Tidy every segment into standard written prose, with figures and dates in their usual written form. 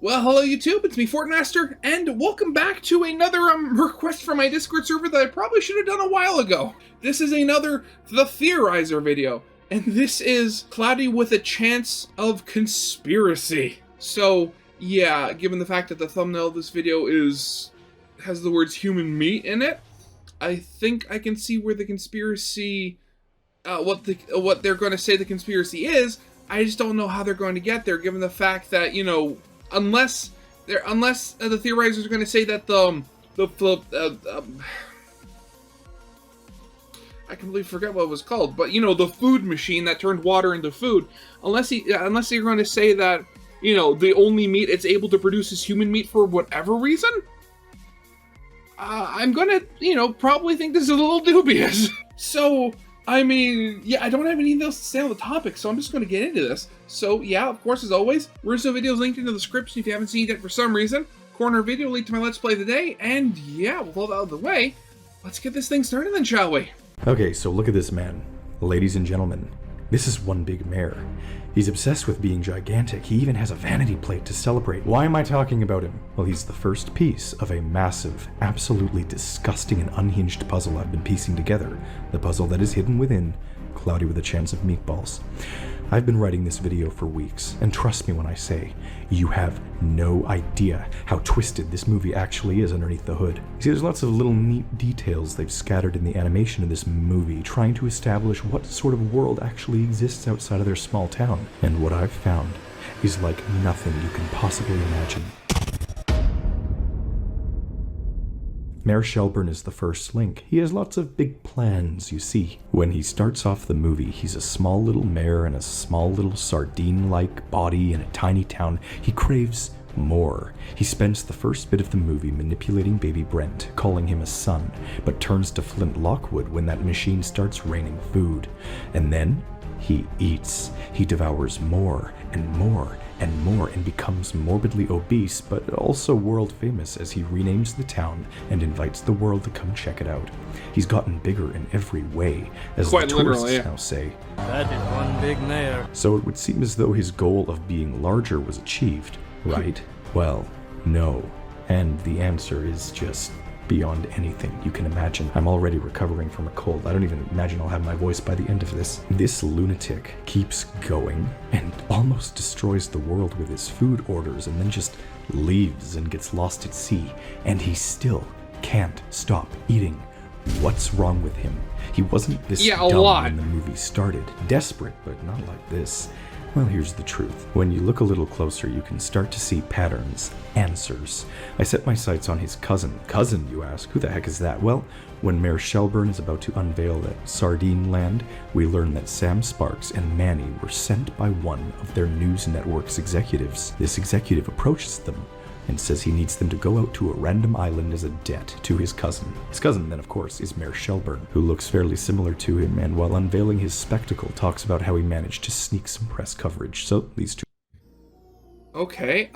Well, hello YouTube, it's me, Fortmaster, and welcome back to another request from my Discord server that I probably should have done a while ago. This is another The Theorizer video, and this is cloudy with a chance of conspiracy. So, yeah, given the fact that the thumbnail of this video has the words human meat in it, I think I can see where the conspiracy, what they're going to say the conspiracy is. I just don't know how they're going to get there, given the fact that, you know, unless the theorizers are going to say that I completely forgot what it was called, but you know, the food machine that turned water into food. Unless you're going to say that, you know, the only meat it's able to produce is human meat for whatever reason, I'm gonna, you know, probably think this is a little dubious. So, I mean, yeah, I don't have anything else to say on the topic, so I'm just going to get into this. So, yeah, of course, as always, original video is linked in the description if you haven't seen it for some reason. Corner video link to my Let's Play of the day, and yeah, with all that out of the way, let's get this thing started then, shall we? Okay, so look at this man. Ladies and gentlemen, this is one big mare. He's obsessed with being gigantic. He even has a vanity plate to celebrate. Why am I talking about him? Well, he's the first piece of a massive, absolutely disgusting and unhinged puzzle I've been piecing together. The puzzle that is hidden within, cloudy with a chance of meatballs. I've been writing this video for weeks, and trust me when I say, you have no idea how twisted this movie actually is underneath the hood. See, there's lots of little neat details they've scattered in the animation of this movie, trying to establish what sort of world actually exists outside of their small town. And what I've found is like nothing you can possibly imagine. Mayor Shelburne is the first link. He has lots of big plans, you see. When he starts off the movie, he's a small little mayor in a small little sardine-like body in a tiny town. He craves more. He spends the first bit of the movie manipulating baby Brent, calling him a son, but turns to Flint Lockwood when that machine starts raining food. And then he eats. He devours more and more and more and becomes morbidly obese, but also world famous as he renames the town and invites the world to come check it out. He's gotten bigger in every way, as the tourists now say. That is one big mare. So it would seem as though his goal of being larger was achieved, right? Well, no. And the answer is just beyond anything you can imagine. I'm already recovering from a cold. I don't even imagine I'll have my voice by the end of this. This lunatic keeps going and almost destroys the world with his food orders and then just leaves and gets lost at sea. And he still can't stop eating. What's wrong with him? He wasn't this dumb when the movie started. Desperate, but not like this. Well, here's the truth. When you look a little closer, you can start to see patterns, answers. I set my sights on his cousin. Cousin, you ask? Who the heck is that? Well, when Mayor Shelburne is about to unveil that sardine land, we learn that Sam Sparks and Manny were sent by one of their news network's executives. This executive approaches them and says he needs them to go out to a random island as a debt to his cousin. His cousin, then, of course, is Mayor Shelburne, who looks fairly similar to him, and while unveiling his spectacle, talks about how he managed to sneak some press coverage. So, these two... Okay,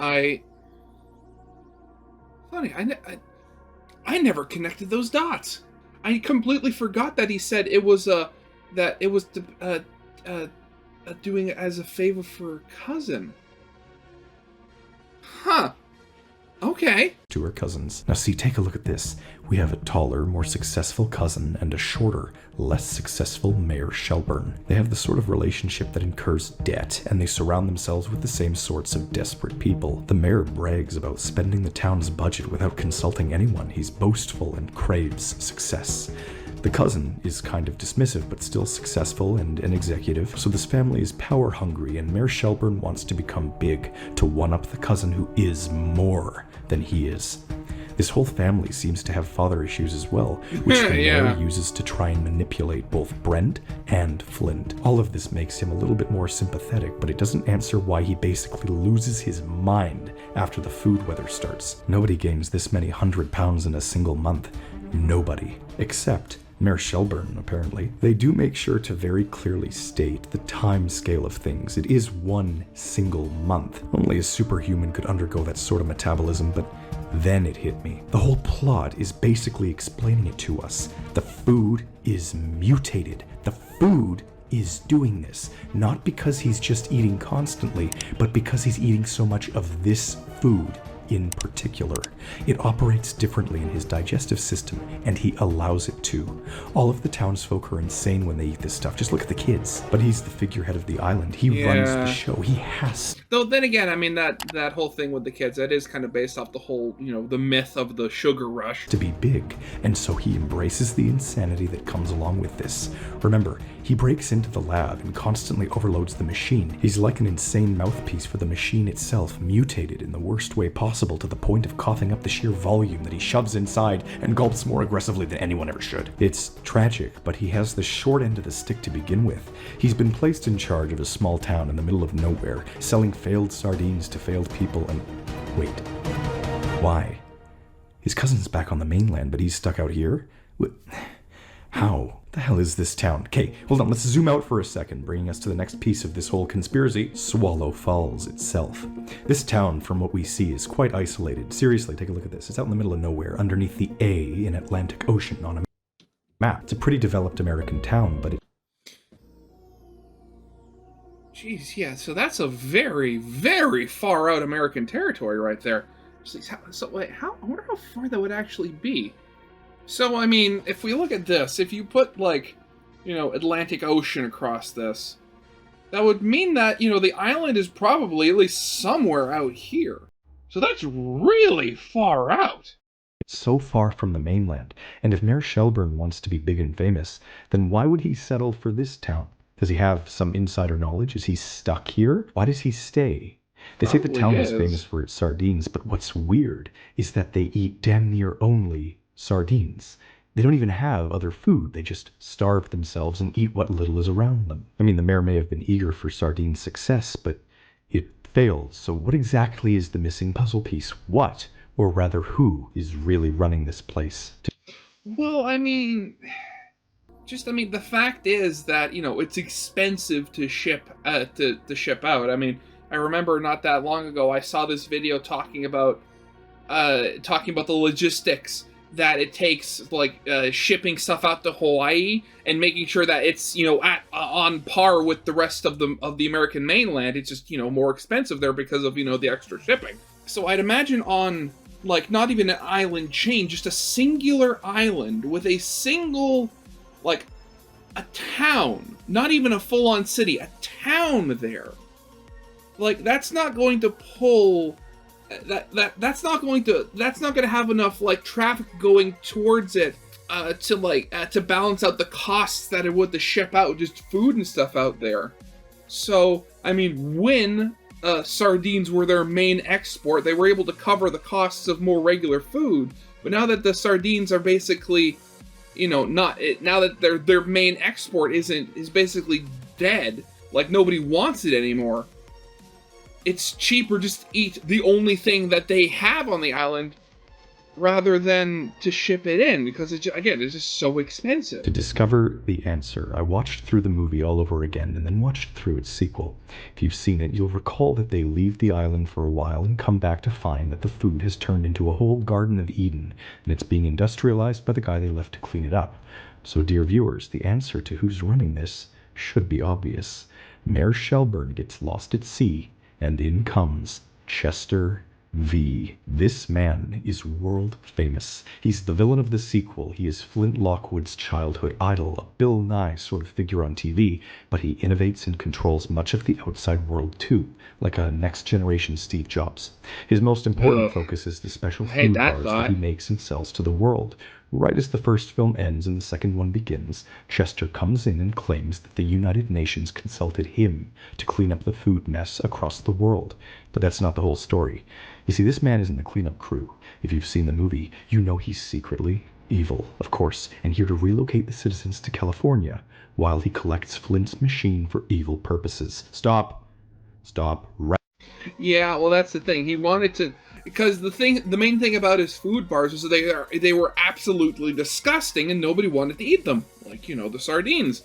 Funny, I never connected those dots. I completely forgot that he said it was, doing it as a favor for a cousin. Huh. Okay. To her cousins. Now see, take a look at this. We have a taller, more successful cousin and a shorter, less successful Mayor Shelburne. They have the sort of relationship that incurs debt, and they surround themselves with the same sorts of desperate people. The mayor brags about spending the town's budget without consulting anyone. He's boastful and craves success. The cousin is kind of dismissive, but still successful and an executive, so this family is power hungry, and Mayor Shelburne wants to become big, to one-up the cousin who is more than he is. This whole family seems to have father issues as well, which the mayor uses to try and manipulate both Brent and Flint. All of this makes him a little bit more sympathetic, but it doesn't answer why he basically loses his mind after the food weather starts. Nobody gains this many 100 pounds in a single month. Nobody. Except Mayor Shelburne, apparently. They do make sure to very clearly state the time scale of things. It is one single month. Only a superhuman could undergo that sort of metabolism, but then it hit me. The whole plot is basically explaining it to us. The food is mutated. The food is doing this. Not because he's just eating constantly, but because he's eating so much of this food in particular. It operates differently in his digestive system, and he allows it to. All of the townsfolk are insane when they eat this stuff. Just look at the kids. But he's the figurehead of the island. He runs the show. He has to. Though then again, I mean, that whole thing with the kids, that is kind of based off the whole, the myth of the sugar rush. To be big, and so he embraces the insanity that comes along with this. Remember, he breaks into the lab and constantly overloads the machine. He's like an insane mouthpiece for the machine itself, mutated in the worst way possible to the point of coughing up the sheer volume that he shoves inside and gulps more aggressively than anyone ever should. It's tragic, but he has the short end of the stick to begin with. He's been placed in charge of a small town in the middle of nowhere, selling failed sardines to failed people and... Wait. Why? His cousin's back on the mainland, but he's stuck out here? How? The hell is this town? Okay, hold on, let's zoom out for a second, bringing us to the next piece of this whole conspiracy, Swallow Falls itself. This town, from what we see, is quite isolated. Seriously, take a look at this. It's out in the middle of nowhere, underneath the A in Atlantic Ocean on a map. It's a pretty developed American town, but it... Jeez, yeah, so that's a very, very far out American territory right there. So wait, I wonder how far that would actually be. So, I mean, if we look at this, if you put, Atlantic Ocean across this, that would mean that, the island is probably at least somewhere out here. So that's really far out. It's so far from the mainland, and if Mayor Shelburne wants to be big and famous, then why would he settle for this town? Does he have some insider knowledge? Is he stuck here? Why does he stay? They say the town is famous for its sardines, but what's weird is that they eat damn near only sardines. They don't even have other food. They just starve themselves and eat what little is around them. I mean, the mayor may have been eager for sardine success, but it failed. So what exactly is the missing puzzle piece? What, or rather who, is really running this place? Well, I mean, the fact is that, it's expensive to ship to ship out. I mean, I remember not that long ago I saw this video talking about the logistics that it takes, shipping stuff out to Hawaii and making sure that it's, on par with the rest of the American mainland. It's just, more expensive there because of, the extra shipping. So I'd imagine on, not even an island chain, just a singular island with a single, a town, not even a full-on city, a town there. That's not going to pull... That's not going to have enough traffic going towards it to balance out the costs that it would to ship out just food and stuff out there. So I mean, when sardines were their main export, they were able to cover the costs of more regular food. But now that the sardines are basically, now that their main export is basically dead, nobody wants it anymore. It's cheaper just to eat the only thing that they have on the island rather than to ship it in, because it's just so expensive. To discover the answer, I watched through the movie all over again and then watched through its sequel. If you've seen it, you'll recall that they leave the island for a while and come back to find that the food has turned into a whole Garden of Eden, and it's being industrialized by the guy they left to clean it up. So, dear viewers, the answer to who's running this should be obvious. Mayor Shelburne gets lost at sea, and in comes Chester V. This man is world famous. He's the villain of the sequel. He is Flint Lockwood's childhood idol, a Bill Nye sort of figure on TV, but he innovates and controls much of the outside world too, like a next-generation Steve Jobs. His most important focus is the special food bars that he makes and sells to the world. Right as the first film ends and the second one begins, Chester comes in and claims that the United Nations consulted him to clean up the food mess across the world. But that's not the whole story. You see, this man isn't the cleanup crew. If you've seen the movie, you know he's secretly evil, of course, and here to relocate the citizens to California while he collects Flint's machine for evil purposes. Stop. Yeah, well, that's the thing. He wanted to... Because the main thing about his food bars was that they were absolutely disgusting and nobody wanted to eat them. The sardines.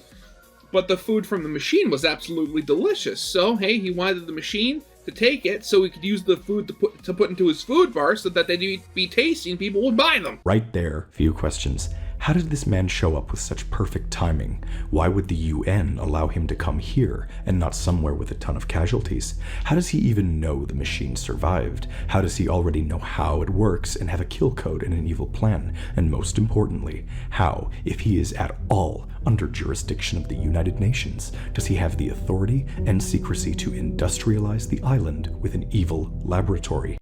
But the food from the machine was absolutely delicious. So, hey, he wanted the machine to take it so he could use the food to put into his food bar so that they'd be tasty and people would buy them. Right there, few questions. How did this man show up with such perfect timing? Why would the UN allow him to come here and not somewhere with a ton of casualties? How does he even know the machine survived? How does he already know how it works and have a kill code and an evil plan? And most importantly, how, if he is at all under jurisdiction of the United Nations, does he have the authority and secrecy to industrialize the island with an evil laboratory?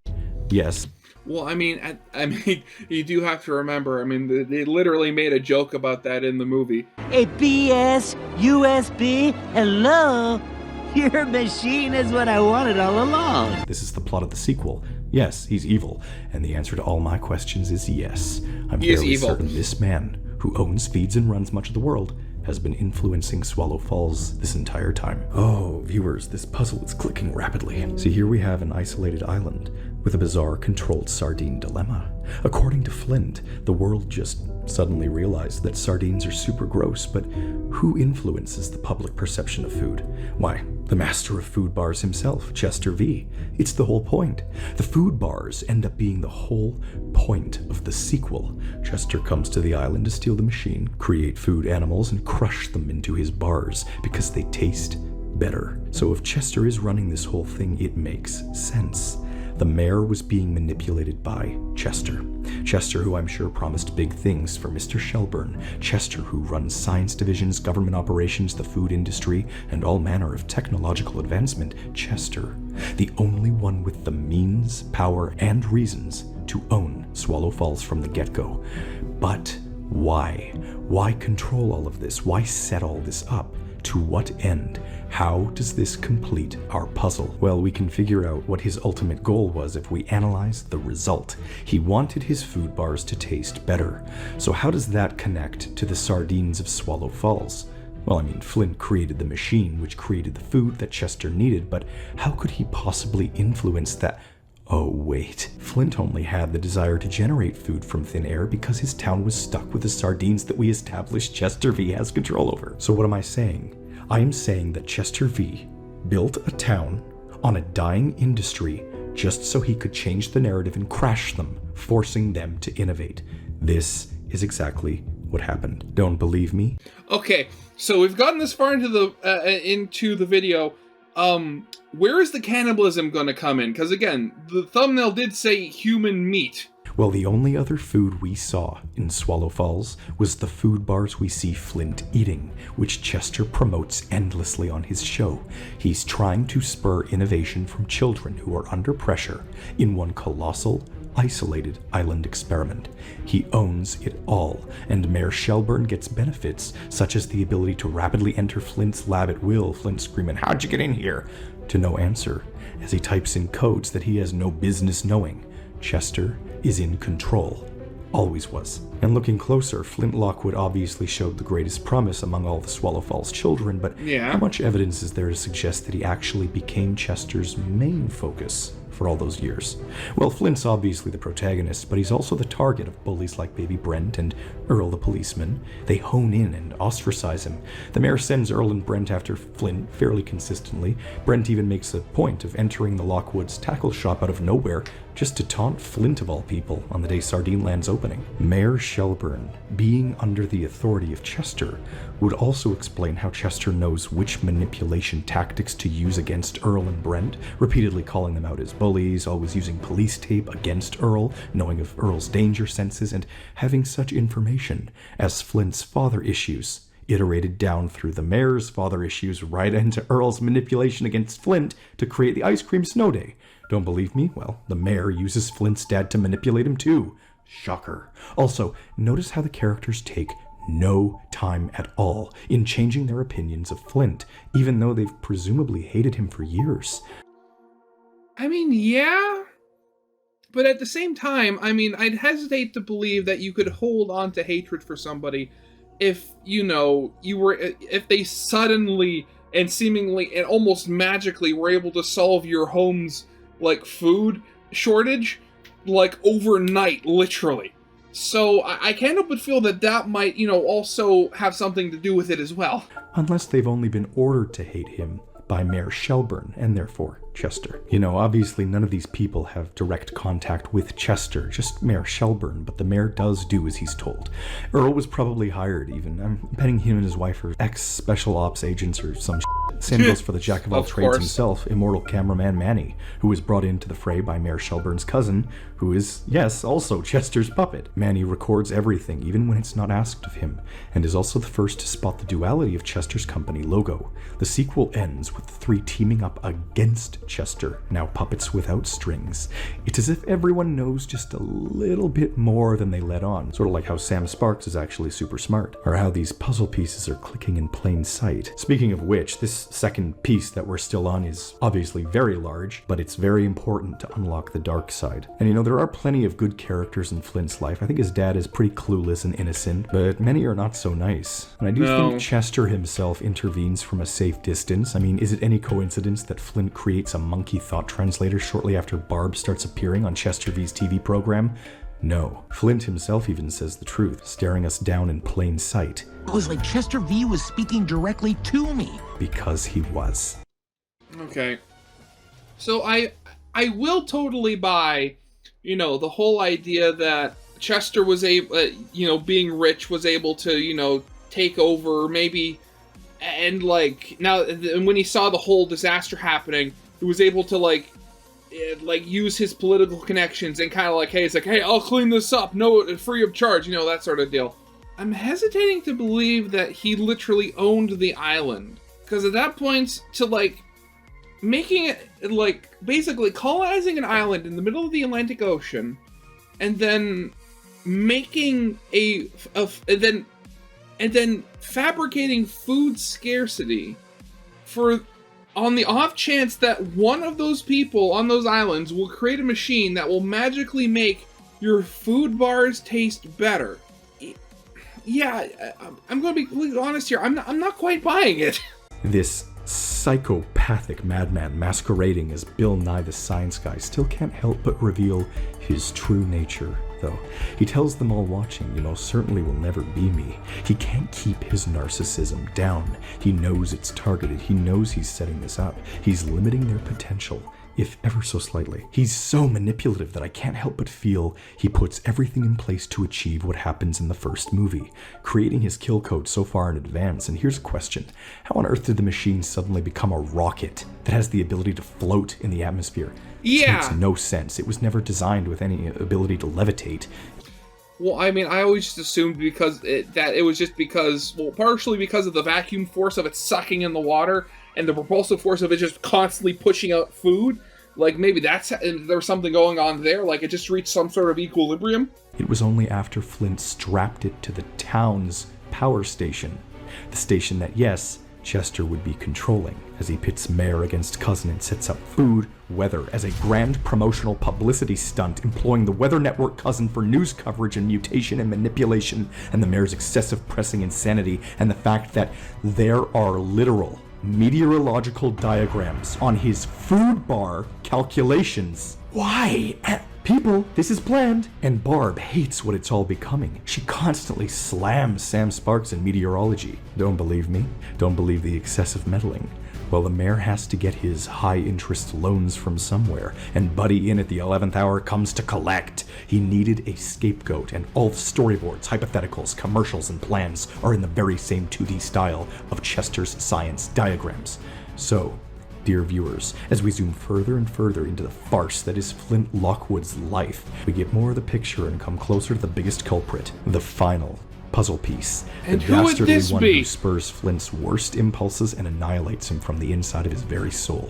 Yes. Well, I mean, you do have to remember, I mean, they literally made a joke about that in the movie. A BS USB? Hello? Your machine is what I wanted all along. This is the plot of the sequel. Yes, he's evil. And the answer to all my questions is yes. I'm fairly certain this man, who owns, feeds, and runs much of the world, has been influencing Swallow Falls this entire time. Oh, viewers, this puzzle is clicking rapidly. See, here we have an isolated island with a bizarre controlled sardine dilemma. According to Flint, the world just suddenly realized that sardines are super gross, but who influences the public perception of food? Why, the master of food bars himself, Chester V. It's the whole point. The food bars end up being the whole point of the sequel. Chester comes to the island to steal the machine, create food animals, and crush them into his bars because they taste better. So if Chester is running this whole thing, it makes sense. The mayor was being manipulated by Chester. Chester, who I'm sure promised big things for Mr. Shelburne. Chester, who runs science divisions, government operations, the food industry, and all manner of technological advancement. Chester, the only one with the means, power, and reasons to own Swallow Falls from the get-go. But why? Why control all of this? Why set all this up? To what end? How does this complete our puzzle? Well, we can figure out what his ultimate goal was if we analyze the result. He wanted his food bars to taste better. So how does that connect to the sardines of Swallow Falls? Well, I mean, Flint created the machine, which created the food that Chester needed, but how could he possibly influence that? Oh wait, Flint only had the desire to generate food from thin air because his town was stuck with the sardines that we established Chester V has control over. So what am I saying? I am saying that Chester V built a town on a dying industry just so he could change the narrative and crash them, forcing them to innovate. This is exactly what happened. Don't believe me? Okay, so we've gotten this far into the video. Where is the cannibalism going to come in? Because again, the thumbnail did say human meat. Well, the only other food we saw in Swallow Falls was the food bars we see Flint eating, which Chester promotes endlessly on his show. He's trying to spur innovation from children who are under pressure in one colossal, isolated island experiment. He owns it all, and Mayor Shelburne gets benefits, such as the ability to rapidly enter Flint's lab at will, Flint screaming, "How'd you get in here?" to no answer, as he types in codes that he has no business knowing. Chester is in control. Always was. And looking closer, Flint Lockwood obviously showed the greatest promise among all the Swallow Falls children, but how much evidence is there to suggest that he actually became Chester's main focus for all those years? Well, Flint's obviously the protagonist, but he's also the target of bullies like Baby Brent and Earl the policeman. They hone in and ostracize him. The mayor sends Earl and Brent after Flint fairly consistently. Brent even makes a point of entering the Lockwood's tackle shop out of nowhere just to taunt Flint of all people on the day Sardine Land's opening. Mayor Shelburne, being under the authority of Chester, would also explain how Chester knows which manipulation tactics to use against Earl and Brent, repeatedly calling them out as bullies, always using police tape against Earl, knowing of Earl's danger senses, and having such information as Flint's father issues, iterated down through the mayor's father issues right into Earl's manipulation against Flint to create the ice cream snow day. Don't believe me? Well, the mayor uses Flint's dad to manipulate him too. Shocker. Also, notice how the characters take no time at all in changing their opinions of Flint, even though they've presumably hated him for years. I mean, yeah, but at the same time, I mean, I'd hesitate to believe that you could hold on to hatred for somebody if, if they suddenly and seemingly and almost magically were able to solve your home's, food shortage, overnight, literally. So I can't help but feel that might, also have something to do with it as well. Unless they've only been ordered to hate him by Mayor Shelburne, and therefore Chester. You know, obviously none of these people have direct contact with Chester, just Mayor Shelburne, but the mayor does do as he's told. Earl was probably hired even. I'm betting him and his wife are ex-special ops agents or some shit. Same goes for the jack of all trades himself, immortal cameraman Manny, who was brought into the fray by Mayor Shelburne's cousin, who is, yes, also Chester's puppet. Manny records everything, even when it's not asked of him, and is also the first to spot the duality of Chester's company logo. The sequel ends with the three teaming up against Chester, now puppets without strings. It's as if everyone knows just a little bit more than they let on, sort of like how Sam Sparks is actually super smart, or how these puzzle pieces are clicking in plain sight. Speaking of which, this second piece that we're still on is obviously very large, but it's very important to unlock the dark side. And you know, there are plenty of good characters in Flint's life. I think his dad is pretty clueless and innocent, but many are not so nice. And I do think Chester himself intervenes from a safe distance. I mean, is it any coincidence that Flint creates a monkey thought translator shortly after Barb starts appearing on Chester V's TV program? No. Flint himself even says the truth, staring us down in plain sight. It was like Chester V was speaking directly to me. Because he was. Okay. So I will totally buy, you know, the whole idea that Chester was able, you know, being rich was able to, you know, take over maybe, and like, now, and when he saw the whole disaster happening, he was able to like use his political connections and kind of like, hey, it's like, hey, I'll clean this up, no, free of charge, you know, that sort of deal. I'm hesitating to believe that he literally owned the island, because at that point, to like making it like basically colonizing an island in the middle of the Atlantic Ocean, and then making and then fabricating food scarcity for, on the off chance that one of those people on those islands will create a machine that will magically make your food bars taste better. Yeah, I'm going to be completely honest here. I'm not quite buying it. This psychopathic madman masquerading as Bill Nye the Science Guy still can't help but reveal his true nature, though. He tells them all watching, you most certainly will never be me. He can't keep his narcissism down. He knows it's targeted. He knows he's setting this up. He's limiting their potential, if ever so slightly. He's so manipulative that I can't help but feel he puts everything in place to achieve what happens in the first movie, creating his kill code so far in advance. And here's a question. How on earth did the machine suddenly become a rocket that has the ability to float in the atmosphere? Yeah. It makes no sense. It was never designed with any ability to levitate. Well, I mean, I always just assumed that it was just because, well, partially because of the vacuum force of it sucking in the water and the propulsive force of it just constantly pushing out food. Like, maybe there's something going on there, like it just reached some sort of equilibrium. It was only after Flint strapped it to the town's power station, the station that, yes, Chester would be controlling, as he pits mayor against cousin and sets up food, weather as a grand promotional publicity stunt, employing the Weather Network cousin for news coverage and mutation and manipulation, and the mayor's excessive pressing insanity, and the fact that there are literal meteorological diagrams on his food bar calculations. Why? People, this is planned. And Barb hates what it's all becoming. She constantly slams Sam Sparks in meteorology. Don't believe me? Don't believe the excessive meddling? Well, the mayor has to get his high-interest loans from somewhere, and Buddy in at the 11th hour comes to collect. He needed a scapegoat, and all the storyboards, hypotheticals, commercials, and plans are in the very same 2D style of Chester's science diagrams. So, dear viewers, as we zoom further and further into the farce that is Flint Lockwood's life, we get more of the picture and come closer to the biggest culprit, the final puzzle piece. And the who would dastardly this one be? who spurs Flint's worst impulses and annihilates him from the inside of his very soul.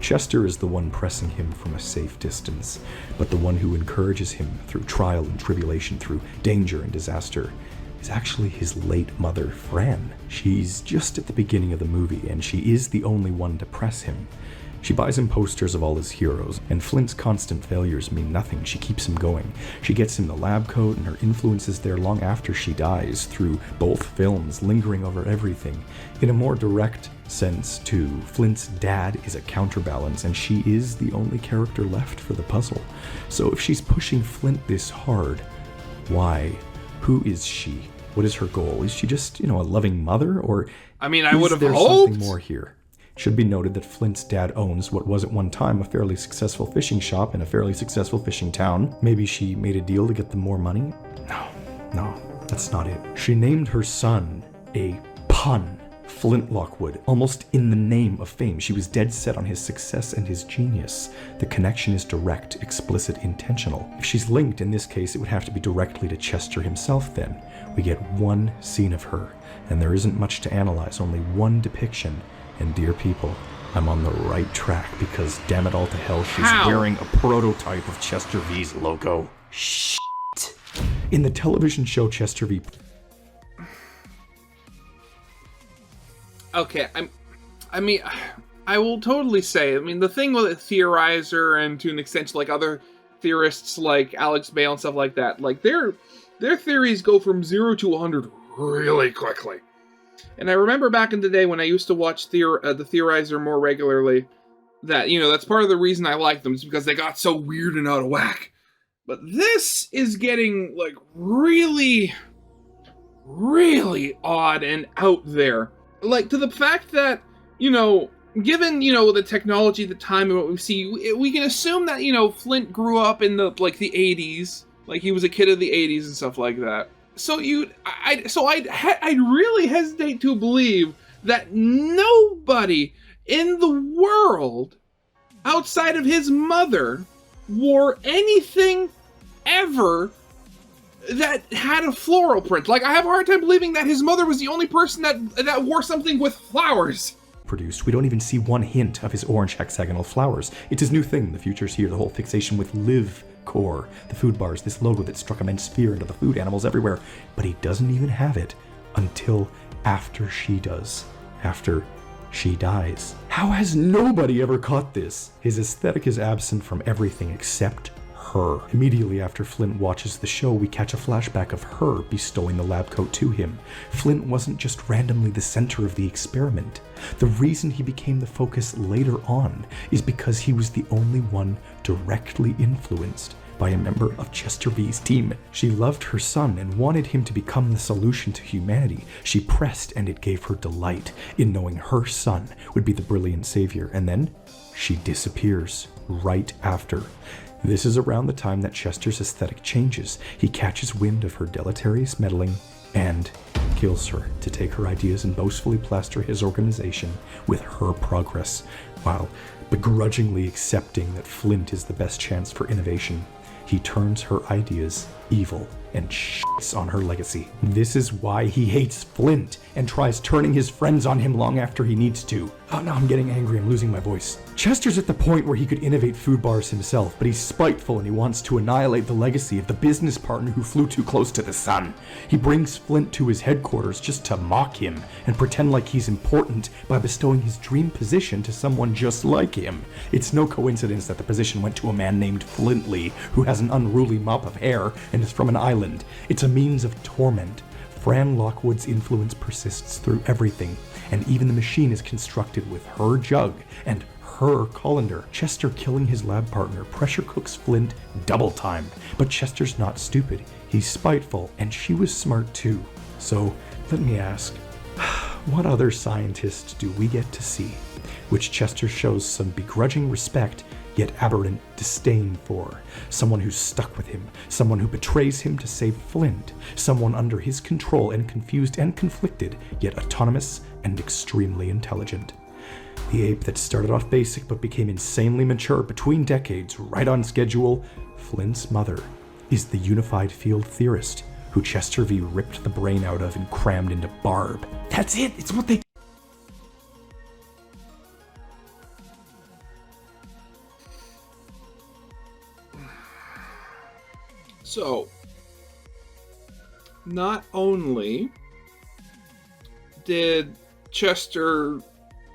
Chester is the one pressing him from a safe distance, but the one who encourages him through trial and tribulation, through danger and disaster, is actually his late mother, Fran. She's just at the beginning of the movie, and she is the only one to press him. She buys him posters of all his heroes, and Flint's constant failures mean nothing. She keeps him going. She gets him the lab coat, and her influence is there long after she dies, through both films, lingering over everything. In a more direct sense, too, Flint's dad is a counterbalance, and she is the only character left for the puzzle. So if she's pushing Flint this hard, why? Who is she? What is her goal? Is she just, a loving mother? Or I mean, I would have is there hoped. something more here? It should be noted that Flint's dad owns what was at one time a fairly successful fishing shop in a fairly successful fishing town. Maybe she made a deal to get them more money? No, that's not it. She named her son a pun. Flint Lockwood, almost in the name of fame. She was dead set on his success and his genius. The connection is direct, explicit, intentional. If she's linked, in this case, it would have to be directly to Chester himself then. We get one scene of her, and there isn't much to analyze, only one depiction. And dear people, I'm on the right track because damn it all to hell, she's wearing a prototype of Chester V's logo. Shit. In the television show Chester V... Okay, I mean, I will totally say, I mean, the thing with Theorizer and to an extent like other theorists like Alex Bale and stuff like that, like their theories go from 0 to 100 really quickly. And I remember back in the day when I used to watch the Theorizer more regularly, that, you know, that's part of the reason I like them, is because they got so weird and out of whack. But this is getting, like, really, really odd and out there. Like, to the fact that, you know, given, you know, the technology at the time and what we see, we can assume that, you know, Flint grew up in the 80s. Like, he was a kid of the 80s and stuff like that. So I'd really hesitate to believe that nobody in the world outside of his mother wore anything ever that had a floral print. Like, I have a hard time believing that his mother was the only person that wore something with flowers. Produced. We don't even see one hint of his orange hexagonal flowers. It's his new thing. The future's here. The whole fixation with live core, the food bars, this logo that struck immense fear into the food animals everywhere. But he doesn't even have it until after she does. After she dies. How has nobody ever caught this? His aesthetic is absent from everything except her. Immediately after Flint watches the show, we catch a flashback of her bestowing the lab coat to him. Flint wasn't just randomly the center of the experiment. The reason he became the focus later on is because he was the only one directly influenced by a member of Chester V's team. She loved her son and wanted him to become the solution to humanity. She pressed, and it gave her delight in knowing her son would be the brilliant savior. And then she disappears right after. This is around the time that Chester's aesthetic changes. He catches wind of her deleterious meddling and kills her to take her ideas and boastfully plaster his organization with her progress, while begrudgingly accepting that Flint is the best chance for innovation. He turns her ideas evil and shits on her legacy. This is why he hates Flint and tries turning his friends on him long after he needs to. Oh, now I'm getting angry. I'm losing my voice. Chester's at the point where he could innovate food bars himself, but he's spiteful and he wants to annihilate the legacy of the business partner who flew too close to the sun. He brings Flint to his headquarters just to mock him and pretend like he's important by bestowing his dream position to someone just like him. It's no coincidence that the position went to a man named Flintley, who has an unruly mop of hair and is from an island. It's a means of torment. Fran Lockwood's influence persists through everything, and even the machine is constructed with her jug and her colander. Chester killing his lab partner pressure cooks Flint double time. But Chester's not stupid. He's spiteful, and she was smart too. So let me ask, what other scientists do we get to see which Chester shows some begrudging respect yet aberrant disdain for? Someone who's stuck with him, someone who betrays him to save Flint, someone under his control and confused and conflicted, yet autonomous and extremely intelligent. The ape that started off basic but became insanely mature between decades, right on schedule. Flint's mother is the unified field theorist who Chester V ripped the brain out of and crammed into Barb. That's it! It's what they... So, not only did Chester,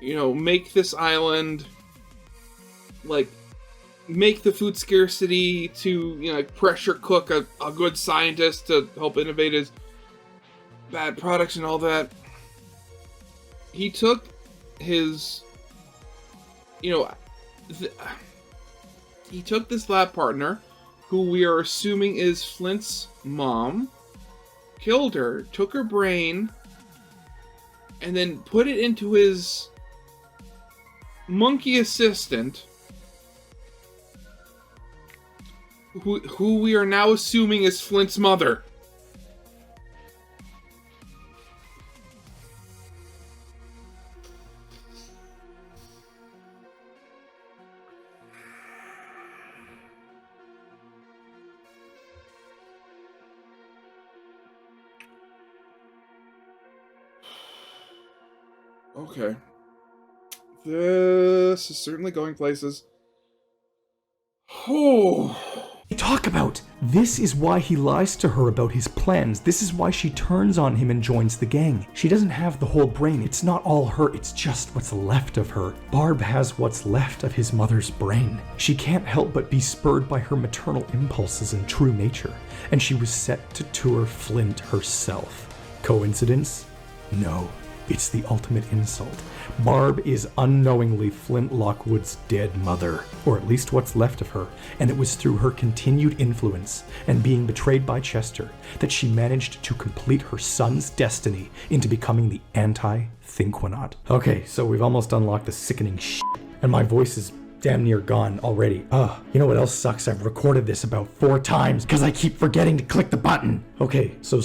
you know, make this island, like, make the food scarcity to, you know, pressure cook a good scientist to help innovate his bad products and all that, he took his, you know, he took this lab partner, who we are assuming is Flint's mom, killed her, took her brain, and then put it into his monkey assistant, who we are now assuming is Flint's mother. Okay. This is certainly going places. Oh. Talk about. This is why he lies to her about his plans. This is why she turns on him and joins the gang. She doesn't have the whole brain. It's not all her. It's just what's left of her. Barb has what's left of his mother's brain. She can't help but be spurred by her maternal impulses and true nature. And she was set to tour Flint herself. Coincidence? No. It's the ultimate insult. Barb is unknowingly Flint Lockwood's dead mother, or at least what's left of her, and it was through her continued influence and being betrayed by Chester that she managed to complete her son's destiny into becoming the anti-Thinquanaut. Okay, so we've almost unlocked the sickening shit, and my voice is damn near gone already. You know what else sucks? I've recorded this about 4 times because I keep forgetting to click the button. Okay, so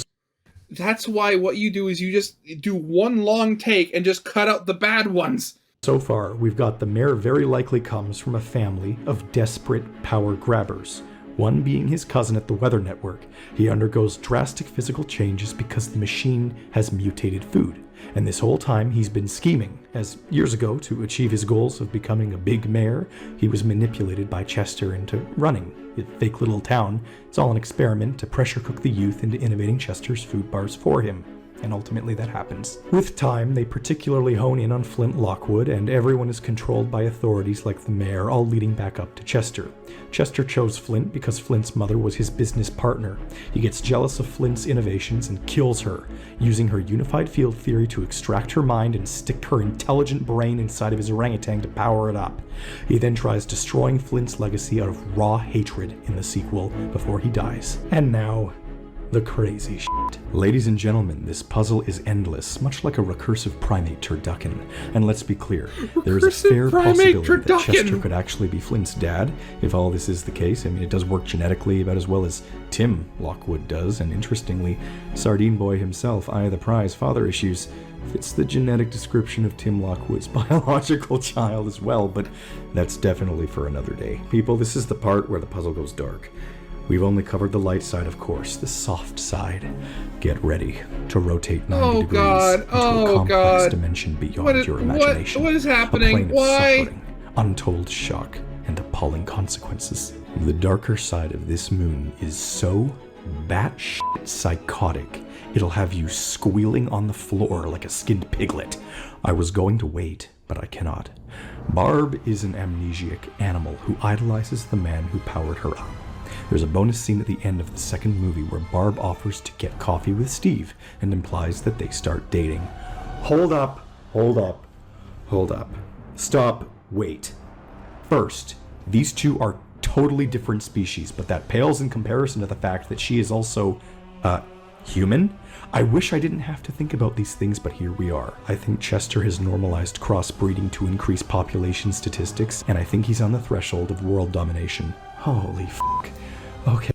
that's why what you do is you just do one long take and just cut out the bad ones. so far, we've got the mayor very likely comes from a family of desperate power grabbers. One being his cousin at the Weather Network. He undergoes drastic physical changes because the machine has mutated food. And this whole time he's been scheming, as years ago, to achieve his goals of becoming a big mayor, he was manipulated by Chester into running a fake little town. It's all an experiment to pressure cook the youth into innovating Chester's food bars for him. And ultimately that happens. With time, they particularly hone in on Flint Lockwood, and everyone is controlled by authorities like the mayor, all leading back up to Chester. Chester chose Flint because Flint's mother was his business partner. He gets jealous of Flint's innovations and kills her, using her unified field theory to extract her mind and stick her intelligent brain inside of his orangutan to power it up. He then tries destroying Flint's legacy out of raw hatred in the sequel before he dies. And now, the crazy shit. Ladies and gentlemen, this puzzle is endless, much like a recursive primate turducken. And let's be clear, there is a fair possibility that Chester could actually be Flint's dad, if all this is the case. I mean, it does work genetically about as well as Tim Lockwood does, and interestingly, Sardine Boy himself, Eye of the Prize, father issues, fits the genetic description of Tim Lockwood's biological child as well, but that's definitely for another day. People, this is the part where the puzzle goes dark. We've only covered the light side, of course, the soft side. Get ready to rotate 90 degrees into a complex dimension beyond your imagination. What is happening? A plane of suffering, untold shock, and appalling consequences. The darker side of this moon is so batshit psychotic, it'll have you squealing on the floor like a skinned piglet. I was going to wait, but I cannot. Barb is an amnesiac animal who idolizes the man who powered her up. There's a bonus scene at the end of the second movie where Barb offers to get coffee with Steve and implies that they start dating. Hold up. Stop, wait. First, these two are totally different species, but that pales in comparison to the fact that she is also, human? I wish I didn't have to think about these things, but here we are. I think Chester has normalized crossbreeding to increase population statistics, and I think he's on the threshold of world domination. Holy fuck. Okay.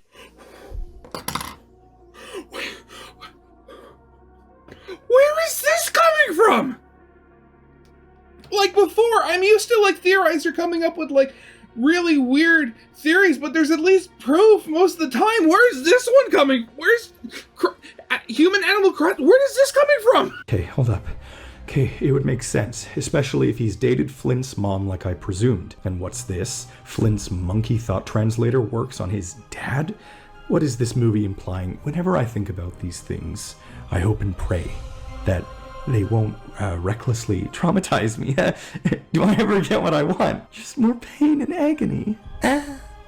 Where is this coming from? Like before, I'm used to like Theorizer coming up with like really weird theories, but there's at least proof most of the time. Where's this one coming? Where's human animal cross? Where is this coming from? Okay, hold up. Okay, it would make sense, especially if he's dated Flint's mom like I presumed. And what's this? Flint's monkey thought translator works on his dad? What is this movie implying? Whenever I think about these things, I hope and pray that they won't recklessly traumatize me. Do I ever get what I want? Just more pain and agony.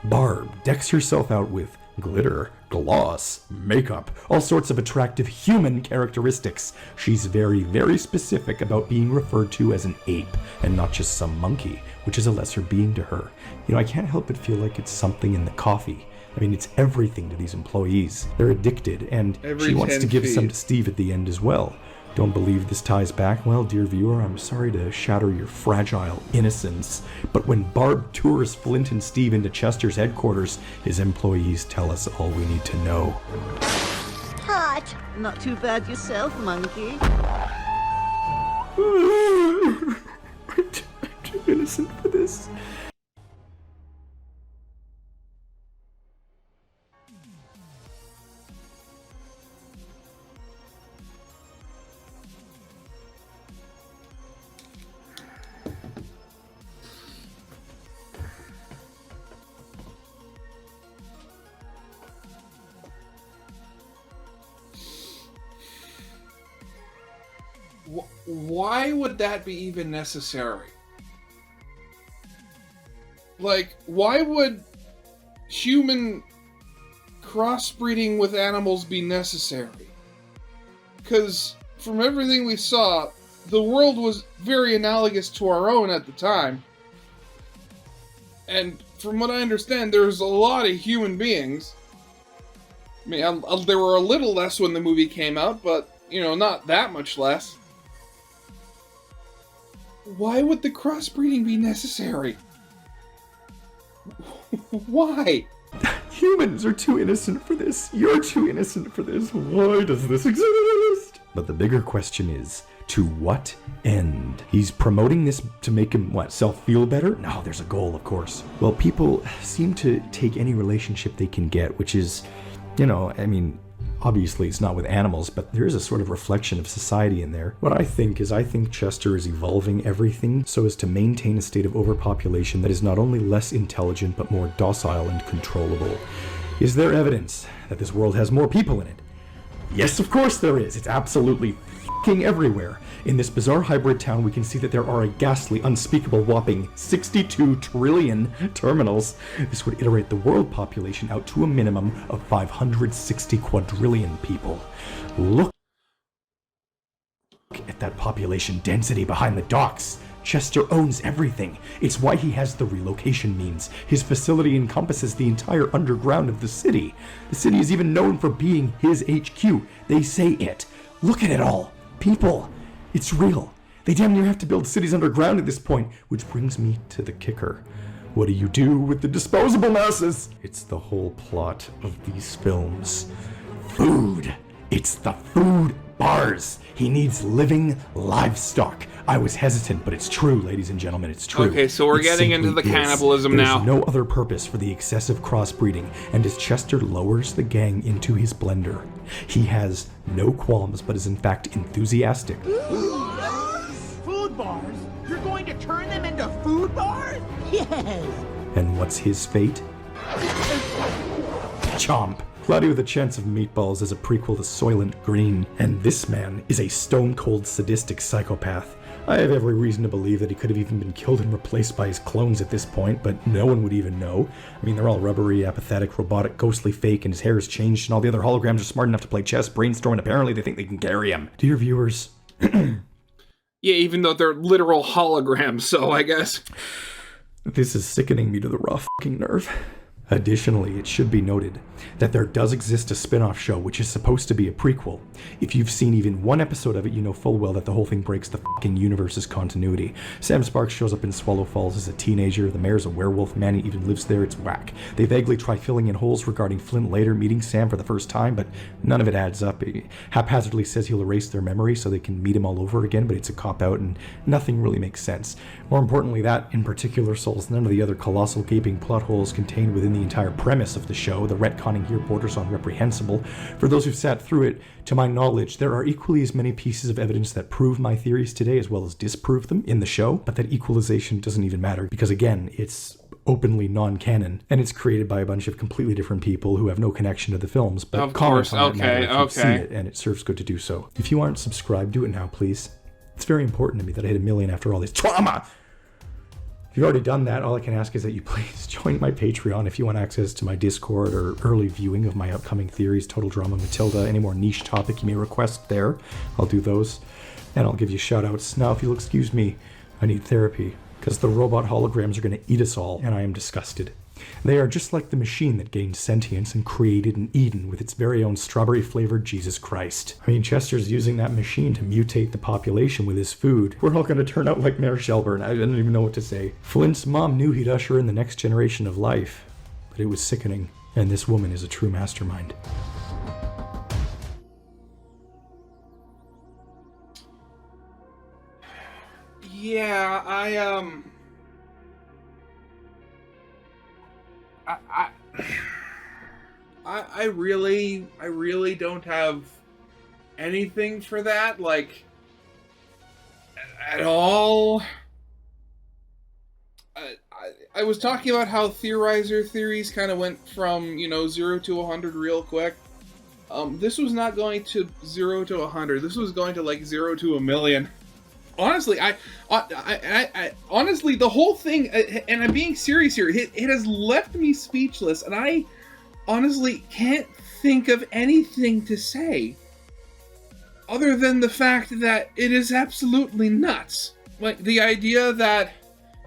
Barb decks herself out with glitter, gloss, makeup, all sorts of attractive human characteristics. She's very, very specific about being referred to as an ape and not just some monkey, which is a lesser being to her. You know, I can't help but feel like it's something in the coffee. I mean, it's everything to these employees. They're addicted, and she wants to give some to Steve at the end as well. Don't believe this ties back? Well, dear viewer, I'm sorry to shatter your fragile innocence, but when Barb tours Flint and Steve into Chester's headquarters, his employees tell us all we need to know. Hot. Not too bad yourself, monkey. I'm too innocent for this. Why would that be even necessary? Like, why would human crossbreeding with animals be necessary? Because from everything we saw, the world was very analogous to our own at the time. And from what I understand, there's a lot of human beings. I mean, there were a little less when the movie came out, but, you know, not that much less. Why would the crossbreeding be necessary? Why? Humans are too innocent for this. You're too innocent for this. Why does this exist? But the bigger question is, to what end? He's promoting this to make him, what, self-feel better? No, there's a goal, of course. Well, people seem to take any relationship they can get, which is, you know, I mean, obviously it's not with animals, but there is a sort of reflection of society in there. What I think Chester is evolving everything so as to maintain a state of overpopulation that is not only less intelligent, but more docile and controllable. Is there evidence that this world has more people in it? Yes, of course there is. It's absolutely f***ing everywhere. In this bizarre hybrid town, we can see that there are a ghastly, unspeakable, whopping 62 trillion terminals. This would iterate the world population out to a minimum of 560 quadrillion people. Look at that population density behind the docks. Chester owns everything. It's why he has the relocation means. His facility encompasses the entire underground of the city. The city is even known for being his HQ. They say it. Look at it all. People. It's real. They damn near have to build cities underground at this point, which brings me to the kicker. What do you do with the disposable masses? It's the whole plot of these films. Food. It's the food bars. He needs living livestock. I was hesitant, but it's true, ladies and gentlemen, it's true. Okay, so we're getting into the cannibalism now. There's no other purpose for the excessive crossbreeding, and as Chester lowers the gang into his blender, he has no qualms, but is in fact enthusiastic. Food bars? You're going to turn them into food bars? Yes. And what's his fate? Chomp. Cloudy with a Chance of Meatballs is a prequel to Soylent Green, and this man is a stone-cold sadistic psychopath. I have every reason to believe that he could have even been killed and replaced by his clones at this point, but no one would even know. I mean, they're all rubbery, apathetic, robotic, ghostly fake, and his hair has changed, and all the other holograms are smart enough to play chess, brainstorm, and apparently they think they can carry him. Dear viewers... Yeah, even though they're literal holograms, so I guess... This is sickening me to the raw fucking nerve. Additionally, it should be noted that there does exist a spin-off show which is supposed to be a prequel. If you've seen even one episode of it, you know full well that the whole thing breaks the fucking universe's continuity. Sam Sparks shows up in Swallow Falls as a teenager, the mayor's a werewolf, Manny even lives there, it's whack. They vaguely try filling in holes regarding Flint later meeting Sam for the first time, but none of it adds up. He haphazardly says he'll erase their memory so they can meet him all over again, but it's a cop-out and nothing really makes sense. More importantly, that in particular solves none of the other colossal gaping plot holes contained within the entire premise of the show. The retconning here borders on reprehensible. For those who've sat through it, to my knowledge, there are equally as many pieces of evidence that prove my theories today as well as disprove them in the show, but that equalization doesn't even matter because, again, it's openly non-canon, and it's created by a bunch of completely different people who have no connection to the films, but of course, okay, if you've seen it, and it serves good to do so. If you aren't subscribed, do it now, please. It's very important to me that I hit 1 million after all this trauma! If you've already done that, all I can ask is that you please join my Patreon if you want access to my Discord or early viewing of my upcoming theories, Total Drama, Matilda, any more niche topic you may request there. I'll do those, and I'll give you shout-outs. Now, if you'll excuse me, I need therapy, because the robot holograms are going to eat us all, and I am disgusted. They are just like the machine that gained sentience and created an Eden with its very own strawberry-flavored Jesus Christ. I mean, Chester's using that machine to mutate the population with his food. We're all going to turn out like Mayor Shelburne. I don't even know what to say. Flint's mom knew he'd usher in the next generation of life, but it was sickening. And this woman is a true mastermind. Yeah, I really don't have anything for that, like, at all. I was talking about how Theorizer theories kind of went from, 0 to 100 real quick. This was not going to 0 to 100. This was going to, like, 0 to 1,000,000. Honestly, I honestly, the whole thing, and I'm being serious here, it has left me speechless, and I honestly can't think of anything to say other than the fact that it is absolutely nuts. Like, the idea that,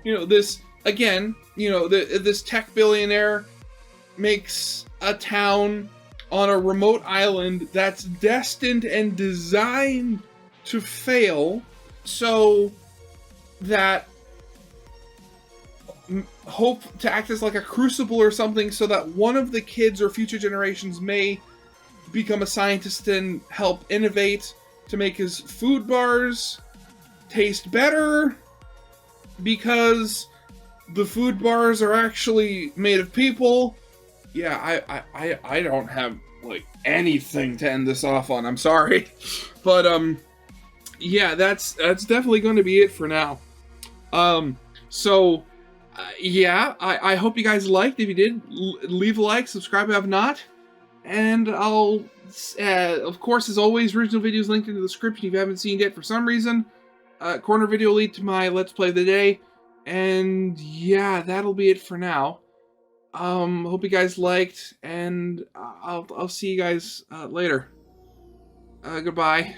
this, again, this tech billionaire makes a town on a remote island that's destined and designed to fail, so that hope to act as like a crucible or something, so that one of the kids or future generations may become a scientist and help innovate to make his food bars taste better, because the food bars are actually made of people. Yeah, I don't have, like, anything to end this off on. I'm sorry. But, yeah, that's definitely going to be it for now. Yeah, I hope you guys liked. If you did, leave a like, subscribe if you have not. And I'll, of course, as always, original videos linked in the description if you haven't seen it for some reason. Corner video will lead to my Let's Play of the day. And yeah, that'll be it for now. Hope you guys liked, and I'll see you guys later. Goodbye.